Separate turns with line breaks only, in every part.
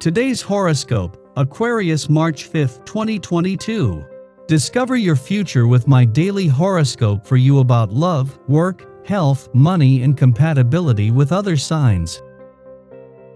Today's horoscope, Aquarius March 5, 2022. Discover your future with my daily horoscope for you about love, work, health, money, and compatibility with other signs.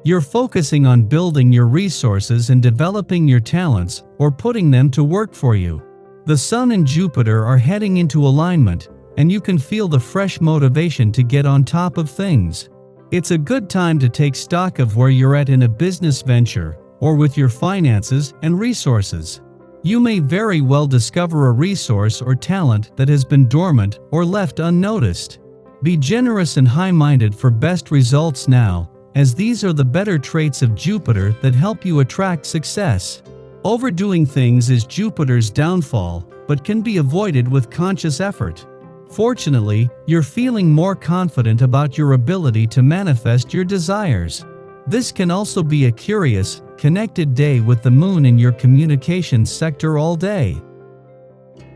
You're focusing on building your resources and developing your talents, or putting them to work for you. The Sun and Jupiter are heading into alignment, and you can feel the fresh motivation to get on top of things. It's a good time to take stock of where you're at in a business venture, or with your finances and resources. You may very well discover a resource or talent that has been dormant or left unnoticed. Be generous and high-minded for best results now, as these are the better traits of Jupiter that help you attract success. Overdoing things is Jupiter's downfall, but can be avoided with conscious effort. Fortunately, you're feeling more confident about your ability to manifest your desires. This can also be a curious, connected day with the moon in your communications sector all day.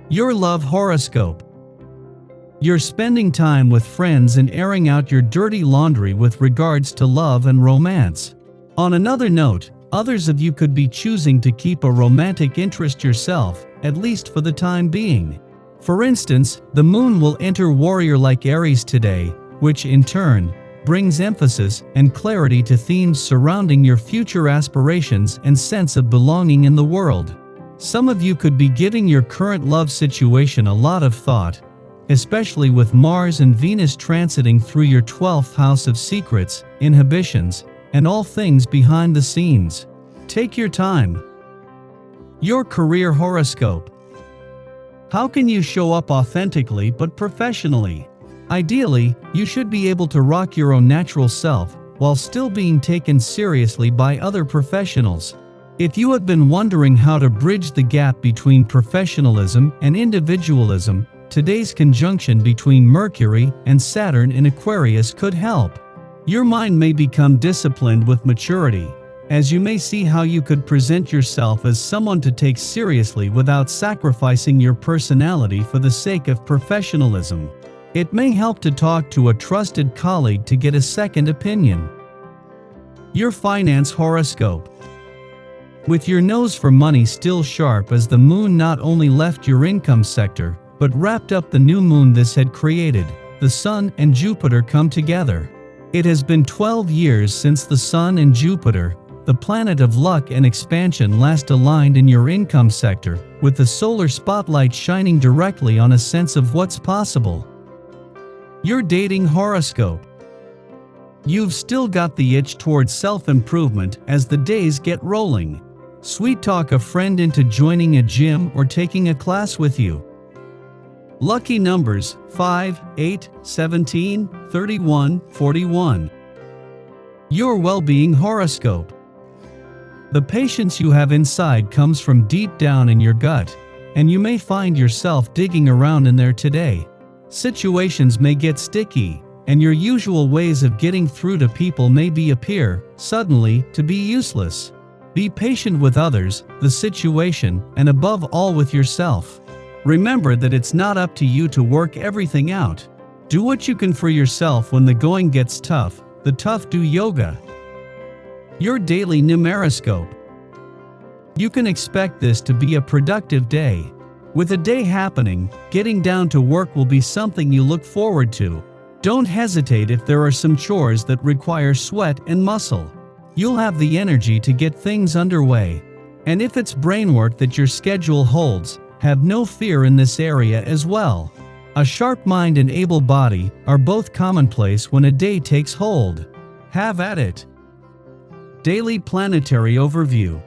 Your love horoscope. You're spending time with friends and airing out your dirty laundry with regards to love and romance. On another note, others of you could be choosing to keep a romantic interest yourself, at least for the time being. For instance, the moon will enter warrior-like Aries today, which in turn brings emphasis and clarity to themes surrounding your future aspirations and sense of belonging in the world. Some of you could be giving your current love situation a lot of thought, especially with Mars and Venus transiting through your 12th house of secrets, inhibitions, and all things behind the scenes. Take your time. Your career horoscope. How can you show up authentically but professionally? Ideally, you should be able to rock your own natural self while still being taken seriously by other professionals. If you have been wondering how to bridge the gap between professionalism and individualism, today's conjunction between Mercury and Saturn in Aquarius could help. Your mind may become disciplined with maturity, as you may see how you could present yourself as someone to take seriously without sacrificing your personality for the sake of professionalism. It may help to talk to a trusted colleague to get a second opinion. Your finance horoscope. With your nose for money still sharp as the moon not only left your income sector, but wrapped up the new moon this had created, the Sun and Jupiter come together. It has been 12 years since the Sun and Jupiter, the planet of luck and expansion, last aligned in your income sector, with the solar spotlight shining directly on a sense of what's possible. Your dating horoscope. You've still got the itch towards self-improvement as the days get rolling. Sweet talk a friend into joining a gym or taking a class with you. Lucky numbers 5, 8, 17, 31, 41. Your well-being horoscope. The patience you have inside comes from deep down in your gut, and you may find yourself digging around in there today. Situations may get sticky, and your usual ways of getting through to people may appear, suddenly, to be useless. Be patient with others, the situation, and above all with yourself. Remember that it's not up to you to work everything out. Do what you can for yourself when the going gets tough. The tough do yoga. Your daily numeroscope. You can expect this to be a productive day. With a day happening, getting down to work will be something you look forward to. Don't hesitate if there are some chores that require sweat and muscle. You'll have the energy to get things underway. And if it's brain work that your schedule holds, have no fear in this area as well. A sharp mind and able body are both commonplace when a day takes hold. Have at it. Daily planetary overview.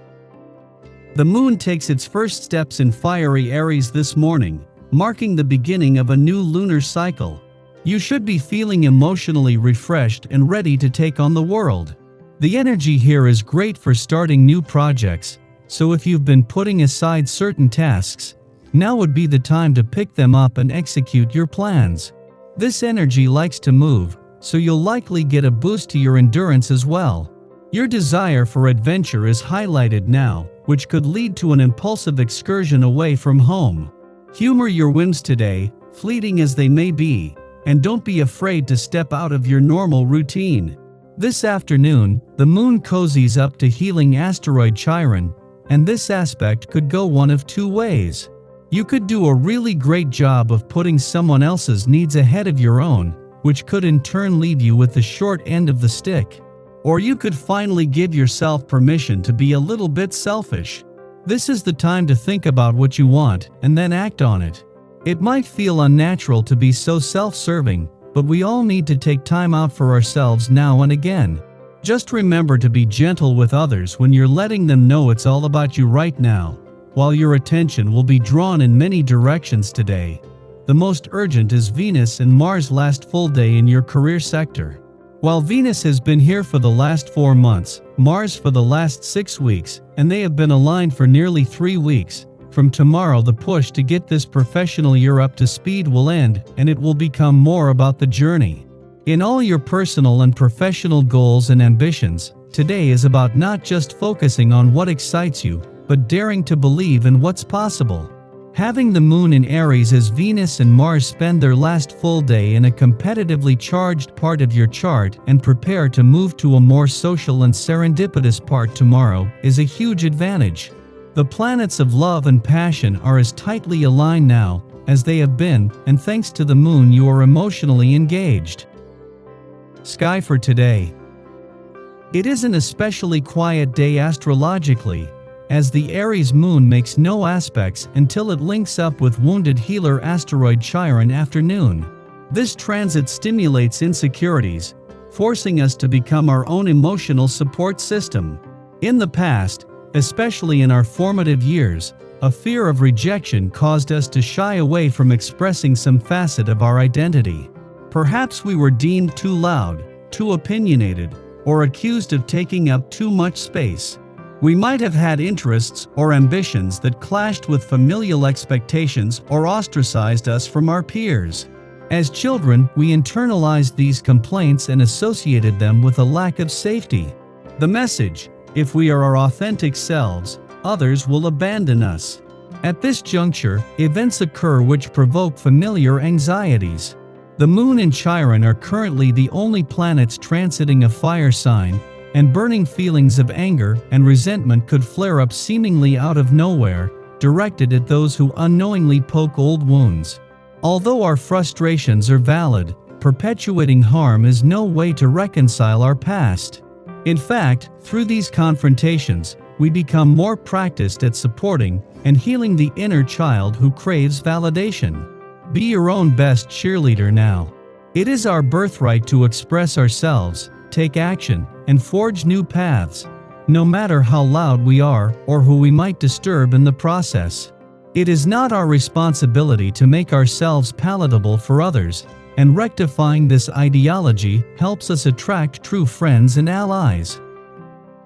The moon takes its first steps in fiery Aries this morning, marking the beginning of a new lunar cycle. You should be feeling emotionally refreshed and ready to take on the world. The energy here is great for starting new projects, so if you've been putting aside certain tasks, now would be the time to pick them up and execute your plans. This energy likes to move, so you'll likely get a boost to your endurance as well. Your desire for adventure is highlighted now, which could lead to an impulsive excursion away from home. Humor your whims today, fleeting as they may be, and don't be afraid to step out of your normal routine. This afternoon, the moon cozies up to healing asteroid Chiron, and this aspect could go one of two ways. You could do a really great job of putting someone else's needs ahead of your own, which could in turn leave you with the short end of the stick. Or you could finally give yourself permission to be a little bit selfish. This is the time to think about what you want and then act on it. It might feel unnatural to be so self-serving, but we all need to take time out for ourselves now and again. Just remember to be gentle with others when you're letting them know it's all about you right now. While your attention will be drawn in many directions today, the most urgent is Venus and Mars' last full day in your career sector. While Venus has been here for the last 4 months, Mars for the last 6 weeks, and they have been aligned for nearly 3 weeks, from tomorrow the push to get this professional year up to speed will end, and it will become more about the journey. In all your personal and professional goals and ambitions, today is about not just focusing on what excites you, but daring to believe in what's possible. Having the moon in Aries as Venus and Mars spend their last full day in a competitively charged part of your chart and prepare to move to a more social and serendipitous part tomorrow is a huge advantage. The planets of love and passion are as tightly aligned now as they have been, and thanks to the moon you are emotionally engaged. Sky for today. It is an especially quiet day astrologically, as the Aries moon makes no aspects until it links up with wounded healer asteroid Chiron afternoon. This transit stimulates insecurities, forcing us to become our own emotional support system. In the past, especially in our formative years, a fear of rejection caused us to shy away from expressing some facet of our identity. Perhaps we were deemed too loud, too opinionated, or accused of taking up too much space. We might have had interests or ambitions that clashed with familial expectations or ostracized us from our peers. As children, we internalized these complaints and associated them with a lack of safety. The message: if we are our authentic selves, others will abandon us. At this juncture, events occur which provoke familiar anxieties. The moon and Chiron are currently the only planets transiting a fire sign, and burning feelings of anger and resentment could flare up seemingly out of nowhere, directed at those who unknowingly poke old wounds. Although our frustrations are valid, perpetuating harm is no way to reconcile our past. In fact, through these confrontations, we become more practiced at supporting and healing the inner child who craves validation. Be your own best cheerleader now. It is our birthright to express ourselves, take action, and forge new paths, no matter how loud we are or who we might disturb in the process. It is not our responsibility to make ourselves palatable for others, and rectifying this ideology helps us attract true friends and allies.